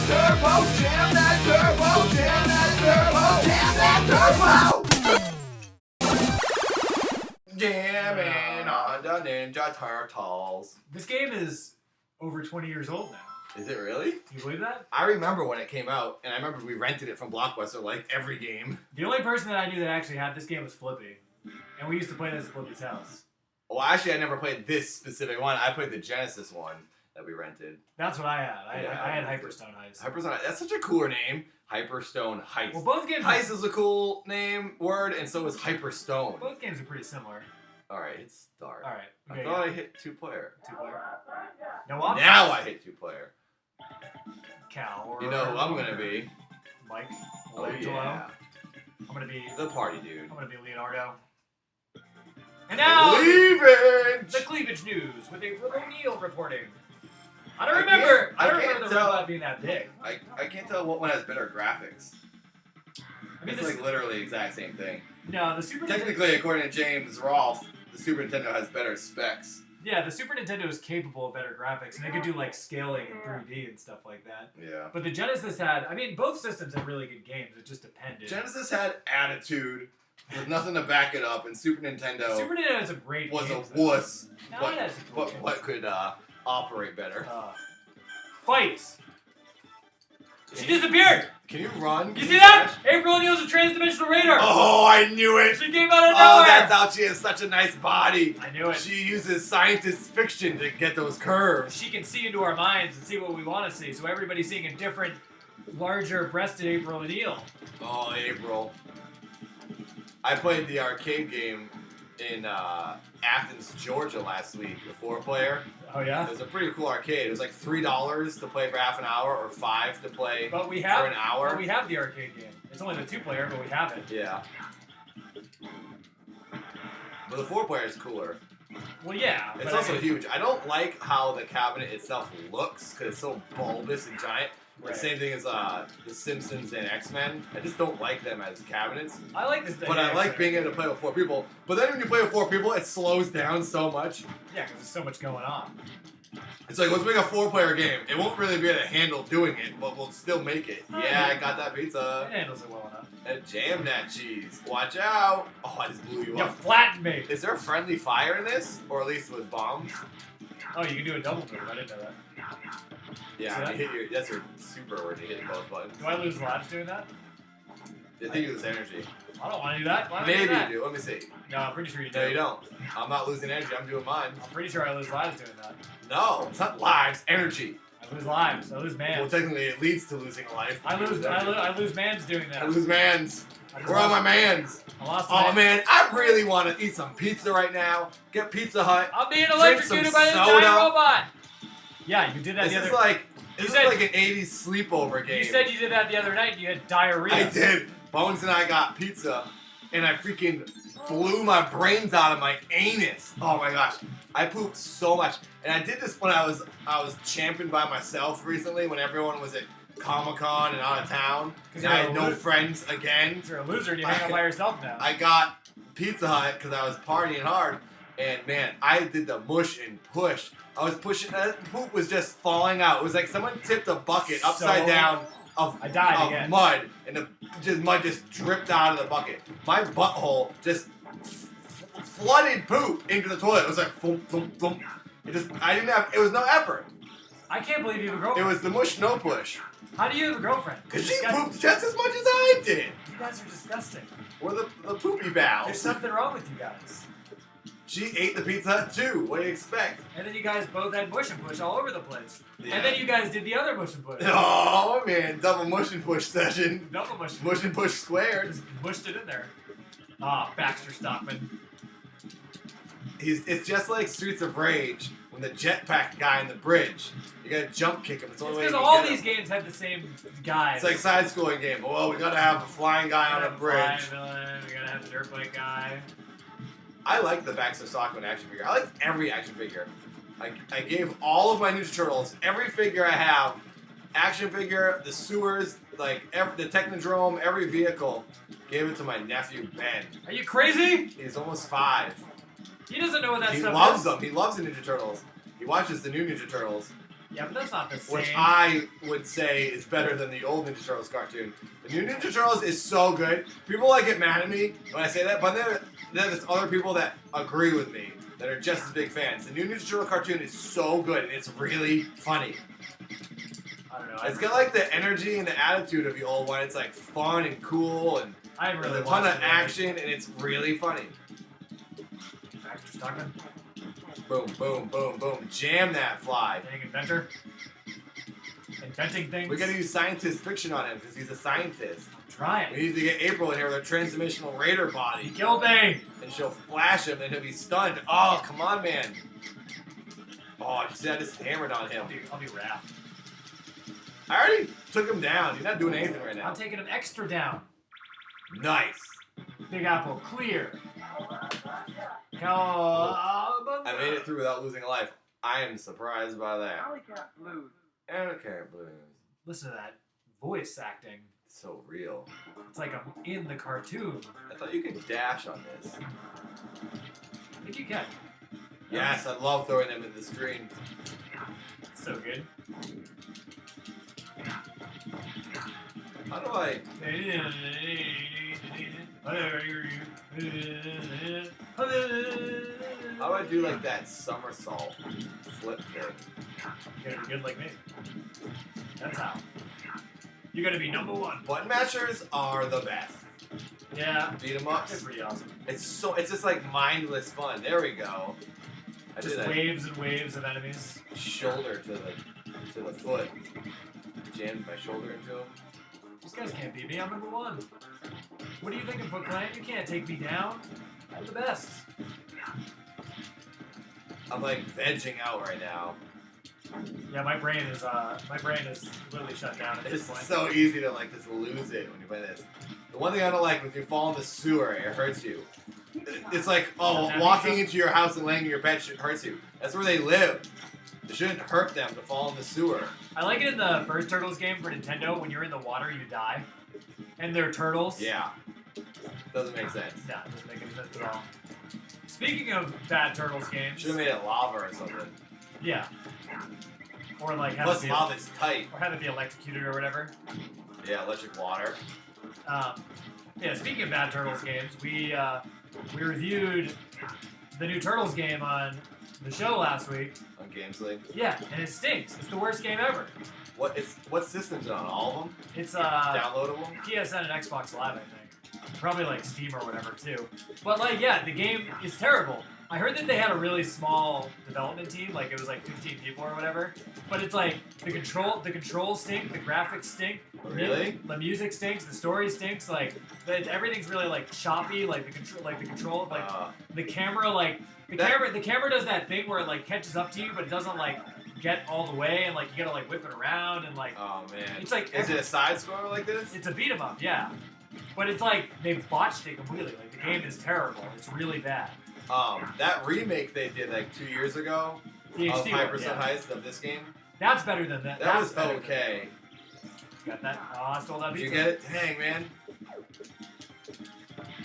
turbo, jam that turbo, jam that turbo, jam that turbo! Jamming on the Ninja Turtles. This game is over 20 years old now. Is it really? Can you believe that? I remember when it came out, and I remember we rented it from Blockbuster like every game. The only person that I knew that actually had this game was Flippy. And we used to play this at Flippy's house. Well, actually, I never played this specific one. I played the Genesis one that we rented. That's what I had. I had Hyperstone Heist. Hyperstone. That's such a cooler name. Hyperstone Heist. Well, both games. Heist is a cool word, and so is Hyperstone. Both games are pretty similar. All right, hit start. All right. I thought I hit 2-player. 2-player. No options. Now I hit 2-player. Cal. You know who I'm gonna be? Mike. Oh yeah. I'm gonna be the party dude. I'm gonna be Leonardo. And now Cleavage! the Cleavage News with April O'Neil reporting. I don't remember the robot being that big. I can't tell what one has better graphics. I mean, It's like literally the exact same thing. No, the Super Technically, according to James Rolfe, the Super Nintendo has better specs. Yeah, the Super Nintendo is capable of better graphics, and they could do like scaling in 3D and stuff like that. Yeah. But the Genesis had, I mean, both systems had really good games. It just depended. Genesis had attitude with nothing to back it up, and Super Nintendo has a great was games, a wuss. No, But it has some good games. what could operate better? Fights. She disappeared. Can you run? You see that? April O'Neil's a trans-dimensional raider. Oh, I knew it. She came out of Oh, nowhere. that's how she has such a nice body. I knew it. She uses scientist fiction to get those curves. She can see into our minds and see what we want to see. So everybody's seeing a different, larger-breasted April O'Neil. Oh, April. I played the arcade game in Athens, Georgia last week, the 4-player. Oh yeah. It was a pretty cool arcade. It was like $3 to play for half an hour, or $5 to play But we have for an hour. But we have the arcade game. It's only the 2-player, but we have it. Yeah. But the 4-player is cooler. Well, yeah. It's also huge. I don't like how the cabinet itself looks because it's so bulbous and giant. Right. The same thing as The Simpsons and X-Men. I just don't like them as cabinets. I like this. But I like being able to play with 4 people. But then when you play with 4 people, it slows down so much. Yeah, because there's so much going on. It's like, let's make a 4-player game. It won't really be able to handle doing it, but we'll still make it. Yeah, I got that pizza. It handles it well enough. And jam that cheese. Watch out. Oh, I just blew you You up. flattened me. Is there friendly fire in this? Or at least with bombs? Oh, you can do a double move. I didn't know that. Yeah, you hit that's your super word to hit both buttons. Do I lose lives doing that? I think you lose energy. I don't want to do that. Why would I Maybe do that? you do. Let me see. No, I'm pretty sure you do. No, you don't. I'm not losing energy. I'm doing mine. I'm pretty sure I lose lives doing that. No, it's not lives. Energy. I lose lives. I lose mans. Well, technically, it leads to losing a life. I lose mans doing that. I lose mans. I just Where are lost- my mans? I lost. Oh man, I really want to eat some pizza right now. Get Pizza Hut. I'm being Drink electrocuted some by the soda. giant robot. Yeah, you did that This the is other. like You this said- is like an '80s sleepover game. You said you did that the other night. And you had diarrhea. I did. Bones and I got pizza, and I freaking blew my brains out of my anus. Oh my gosh, I pooped so much. And I did this when I was champing by myself recently, when everyone was at Comic-Con and out of town, and I had no friends again. You're a loser and you hang out by yourself now. I got Pizza Hut because I was partying hard, and man, I did the mush and push. I was pushing, that poop was just falling out. It was like someone tipped a bucket upside down of mud, and the mud just dripped out of the bucket. My butthole just flooded poop into the toilet. It was like thump, thump, thump. It was no effort. I can't believe you have a girlfriend. It was the mush, no push. How do you have a girlfriend? Because she pooped just as much as I did. You guys are disgusting. We're the poopy bowels. There's something wrong with you guys. She ate the Pizza Hut too. What do you expect? And then you guys both had mush and push all over the place. Yeah. And then you guys did the other mush and push. Oh man, double mush and push session. Double mush. Mush and push squared. Just mushed it in there. Ah, Baxter Stockman. It's just like Streets of Rage when the jetpack guy in the bridge. You gotta jump kick him. It's the only way you because can all get these him. games have the same guys. It's like side-scrolling game. Well, we gotta have a flying guy on a bridge. Villain, we gotta have the dirt bike guy. I like the Baxter Stockman action figure. I like every action figure. I gave all of my Ninja Turtles, every figure I have, action figure, the sewers, like the Technodrome, every vehicle, gave it to my nephew Ben. Are you crazy? He's almost 5. He doesn't know what that He stuff loves is. them. He loves the Ninja Turtles. He watches the new Ninja Turtles. Yeah, but that's not the same. Which I would say is better than the old Ninja Turtles cartoon. The new Ninja Turtles is so good. People like get mad at me when I say that, but then there's other people that agree with me that are just as big fans. The new Ninja Turtle cartoon is so good and it's really funny. I don't know. It's got like the energy and the attitude of the old one. It's like fun and cool and there's a ton of action and it's really funny. Actors talking. Boom, boom, boom, boom. Jam that fly. Dang inventor. Inventing things. We gotta use scientist fiction on him because he's a scientist. Try We it. need to get April in here with her transdimensional raider He body. killed me. And she'll flash him and he'll be stunned. Oh, come on, man. Oh, you see, I just hammered on him. I'll be Raph. I already took him down. He's not doing anything right now. I'm taking him extra down. Nice. Big Apple, clear. I made it through without losing a life. I am surprised by that. Alley Cat Blues. And a carrot blues. Listen to that voice acting. It's so real. It's like I'm in the cartoon. I thought you could dash on this. I think you can. Yes, I love throwing them in the screen. It's so good. How do I... How do I do like that somersault flip thing? You gotta be good like me. That's how. You gotta be number one. Button mashers are the best. Yeah. Beat 'em They're ups. pretty awesome. It's just like mindless fun. There we go. I Just did a waves and waves of enemies. shoulder to the foot. Jammed my shoulder into him. These guys can't beat me. I'm number one. What are you thinking, Foot Client? You can't take me down. I'm the best. I'm like vegging out right now. Yeah, my brain is literally shut down at It's this point. so easy to like just lose it when you play this. The one thing I don't like when you fall in the sewer, it hurts you. It's like, oh, walking into your house and laying in your bed hurts you. That's where they live. It shouldn't hurt them to fall in the sewer. I like it in the first Turtles game for Nintendo. When you're in the water, you die. And they're turtles. Yeah. Doesn't make sense. No, it doesn't make any sense at all. Speaking of bad Turtles games. Should have made it lava or something. Yeah. Or like have Plus it be, lava's tight. or have it be electrocuted or whatever. Yeah, electric water. Yeah, speaking of bad Turtles games, we reviewed the new Turtles game on the show last week. On Games League. Yeah, and it stinks. It's the worst game ever. What system's it on? All of them? It's Downloadable? PSN and Xbox Live, I think. Probably like Steam or whatever too. But like, yeah, the game is terrible. I heard that they had a really small development team, like it was like 15 people or whatever. But it's like the controls stink, the graphics stink. Really? The music stinks, the story stinks. Like everything's really like choppy. Like the control, like the camera, like the camera does that thing where it like catches up to you, but it doesn't like get all the way, and like you gotta like whip it around and like. Oh man. It's like Is it a side scroller like this? It's a beat 'em up, yeah. But it's like they botched it completely. Like the game is terrible. It's really bad. That remake they did like 2 years ago The of HD Hyper one, yeah. Heist of this game. That's better than that. That That's was better than okay. Got that? Oh, I stole that Did you pizza. get it? Dang, man.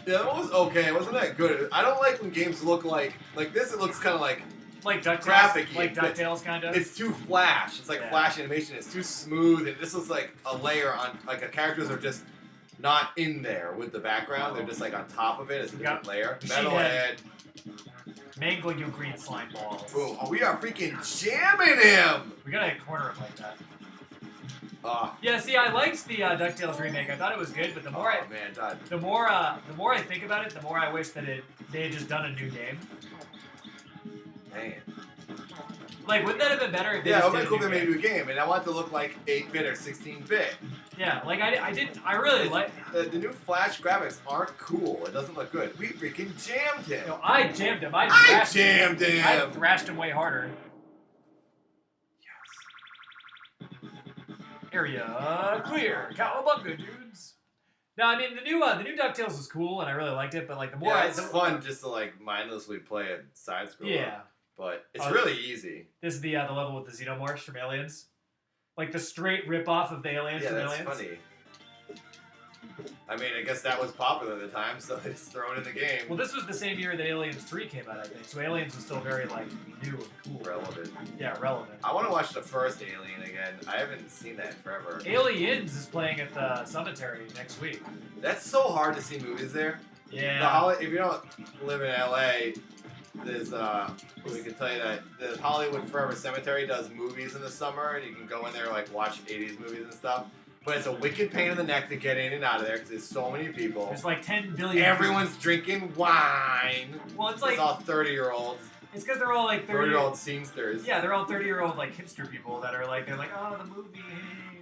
Yeah, that one was okay. It wasn't that good. I don't like when games look like this. It looks kind of like Like DuckTales. graphic-y, Like but DuckTales, kind of. it's too flash. It's like Yeah. flash animation. It's too smooth, and this was like a layer on like the characters are just not in there with the background. They're just like on top of it as a different layer. Machine Metalhead. Mangle you green slime balls. Boom. Oh, we are freaking jamming him. We gotta corner him like that. Oh, Yeah, see, I liked the DuckTales remake. I thought it was good, but the more man, Todd. the more I think about it, the more I wish that they had just done a new game. Dang it. Like, wouldn't that have been better if they Yeah, it just would did be cool if a they new made a game? new game, and I want it to look like 8-bit or 16-bit. Yeah, like I really like. The new Flash graphics aren't cool. It doesn't look good. We freaking jammed him. No, I jammed him. I jammed him. I thrashed him way harder. Yes. Area clear. Cowabunga, dudes. No, I mean the new DuckTales was cool and I really liked it, but like the more Yeah, it's fun just to like mindlessly play a side scroller. Yeah. But it's really easy. This is the level with the Xenomorphs from Aliens. Like the straight rip off of the Aliens Yeah, from that's Aliens. funny. I mean, I guess that was popular at the time, so they just throw it in the game. Well, this was the same year that Aliens 3 came out, I think. So Aliens was still very, like, new and cool. Relevant. Yeah, relevant. I want to watch the first Alien again. I haven't seen that in forever. Aliens is playing at the cemetery next week. That's so hard to see movies there. Yeah. If you don't live in LA, there's we can tell you that the Hollywood Forever Cemetery does movies in the summer, and you can go in there like watch 80s movies and stuff. But it's a wicked pain in the neck to get in and out of there because there's so many people. There's like 10 billion. Everyone's drinking wine. Well, it's like all 30-year-olds. It's because they're all like 30-year-old scenesters. Yeah, they're all 30-year-old like hipster people that are like oh the movie.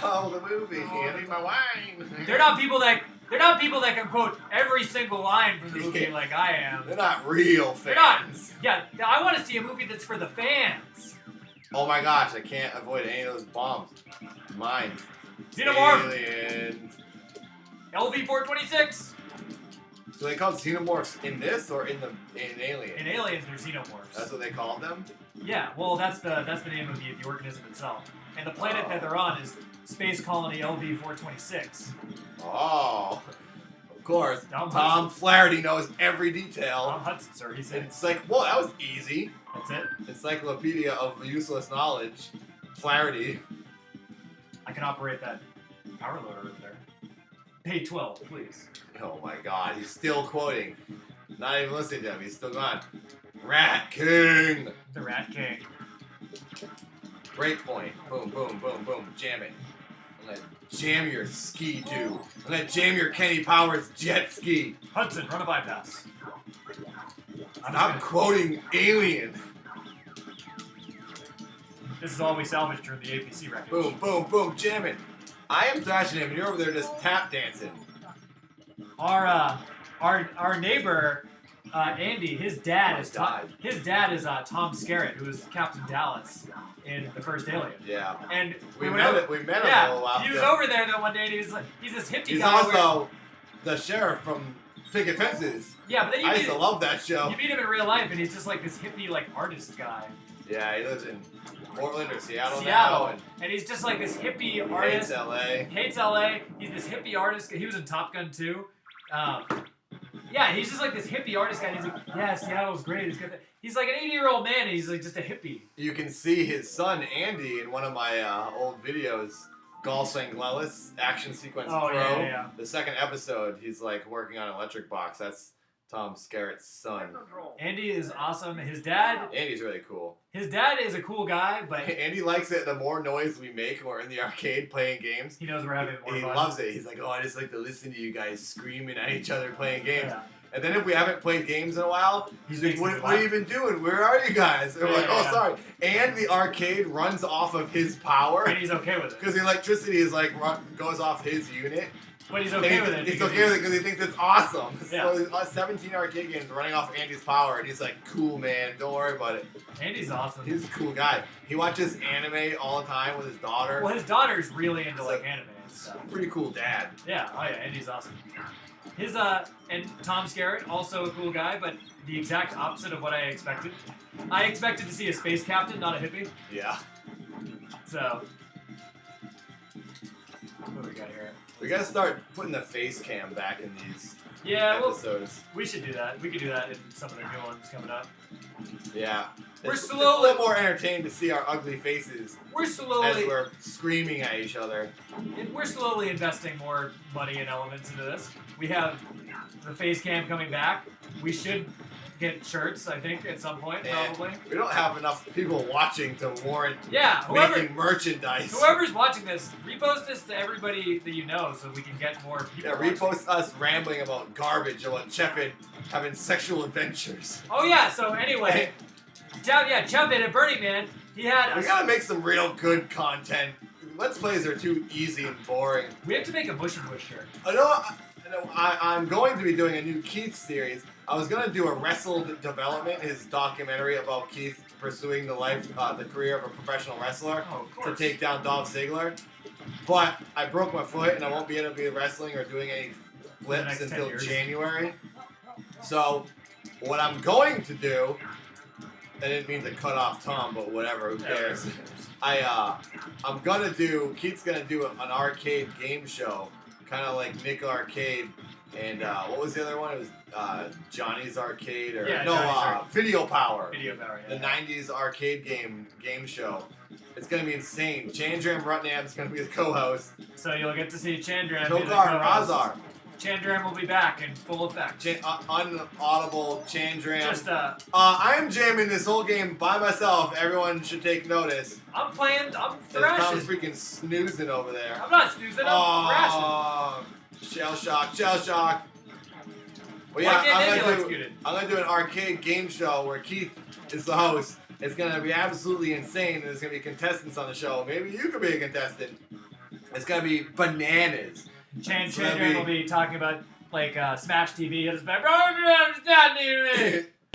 Oh, the movie. I need my wine. They're not people that can quote every single line from the movie like I am. They're not real fans. They're not. Yeah, I want to see a movie that's for the fans. Oh my gosh, I can't avoid any of those bombs. Mine. Xenomorph. Aliens. LV-426. So they called xenomorphs in this or in Aliens? In Aliens, they're xenomorphs. That's what they called them? Yeah, well, that's the name of the organism itself. And the planet that they're on is Space Colony LV-426. Oh, of course. Tom Flaherty knows every detail. Tom Hudson, sir. He said. It's like, whoa, that was easy. That's it. Encyclopedia of useless knowledge. Flaherty. I can operate that power loader over there. Pay 12, please. Oh my God, he's still quoting. Not even listening to him. He's still gone. Rat King. The Rat King. Breakpoint. Boom, boom, boom, boom. Jam it. I'm gonna jam your ski too. I'm gonna jam your Kenny Powers jet ski. Hudson, run a bypass. Stop quoting Alien. This is all we salvaged during the APC wreckage. Boom, boom, boom, jam it. I am thrashing him, and you're over there just tap dancing. Our neighbor, Andy, his dad is Tom Skerritt, who was Captain Dallas in the first Alien. Yeah. And we met him a little while he was ago. over there though one day, and he's this hippie He's guy. He's also the sheriff from Picket Fences. Yeah, but then I used to love that show. You meet him in real life, and he's just like this hippie, like artist guy. Yeah, he lives in Portland or Seattle now. And he's just like this hippie artist. Hates LA. Hates LA. He's this hippie artist. He was in Top Gun too. Yeah, he's just like this hippie artist guy. And he's like, yeah, Seattle's great. It's good. He's like an 80-year-old man, and he's like just a hippie. You can see his son Andy in one of my old videos. Golf Sanglelis Action Sequence Pro. Yeah. The second episode, he's like working on an electric box. That's Tom Skerritt's son. Andy is awesome. His dad. Andy's really cool. His dad is a cool guy, but Andy likes it. The more noise we make when we're in the arcade playing games, he knows we're having more fun. He loves it. He's like, oh, I just like to listen to you guys screaming at each other playing games. Yeah. And then if we haven't played games in a while, he's like, what are you even doing? Where are you guys? And we're like, oh, sorry. And the arcade runs off of his power. And he's okay with it. Because the electricity is like goes off his unit. But he's okay with it. He's okay with it because he thinks it's awesome. Yeah. So there's 17 arcade games running off Andy's power, and he's like, cool, man. Don't worry about it. Andy's awesome. He's a cool guy. He watches anime all the time with his daughter. Well, his daughter's really into like anime and stuff. Pretty cool dad. Yeah. Oh yeah. Andy's awesome. His and Tom Skerritt, also a cool guy, but the exact opposite of what I expected. I expected to see a space captain, not a hippie. Yeah. So, what do we got here? We gotta start putting the face cam back in these episodes. Well, we should do that. We could do that in some of the new ones coming up. Yeah. It's a little more entertained to see our ugly faces. As we're screaming at each other. We're slowly investing more money and elements into this. We have the face cam coming back. We should get shirts, I think, at some point, probably. We don't have enough people watching to warrant making merchandise. Whoever's watching this, repost this to everybody that you know so we can get more people. Yeah, repost us rambling about garbage, about Cheffin having sexual adventures. Oh yeah, so anyway, Cheffin at Burning Man, he had we gotta make some real good content. Let's Plays are too easy and boring. We have to make a Bush and Bush shirt. I'm going to be doing a new Keith series. I was going to do a Wrestled Development, his documentary about Keith pursuing the career of a professional wrestler to take down Dolph Ziggler. But I broke my foot and I won't be able to be wrestling or doing any flips until January. So what I'm going to do, I didn't mean to cut off Tom, but whatever, who cares? Keith's going to do an arcade game show kind of like Nick Arcade, and what was the other one? It was Johnny's Arcade, or Yeah, no, Johnny's Arcade. Video Power. Video Power, The '90s arcade game show. It's gonna be insane. Chandram Rutnam's gonna be the co-host. So you'll get to see Chandram. be the Tokar co-host. Razar. Chandram will be back in full effect. Unaudible Chandram. Just I am jamming this whole game by myself. Everyone should take notice. I'm playing. I'm Tom's thrashing. freaking snoozing over there. I'm not snoozing. I'm thrashing. Shell shock, shell shock. Well, Why yeah, can't they be I'm executed? gonna do an arcade game show where Keith is the host. It's gonna be absolutely insane, and there's gonna be contestants on the show. Maybe you could be a contestant. It's gonna be bananas. Chandram will be talking about like Smash TV. He'll just be like, "Oh, it's not me."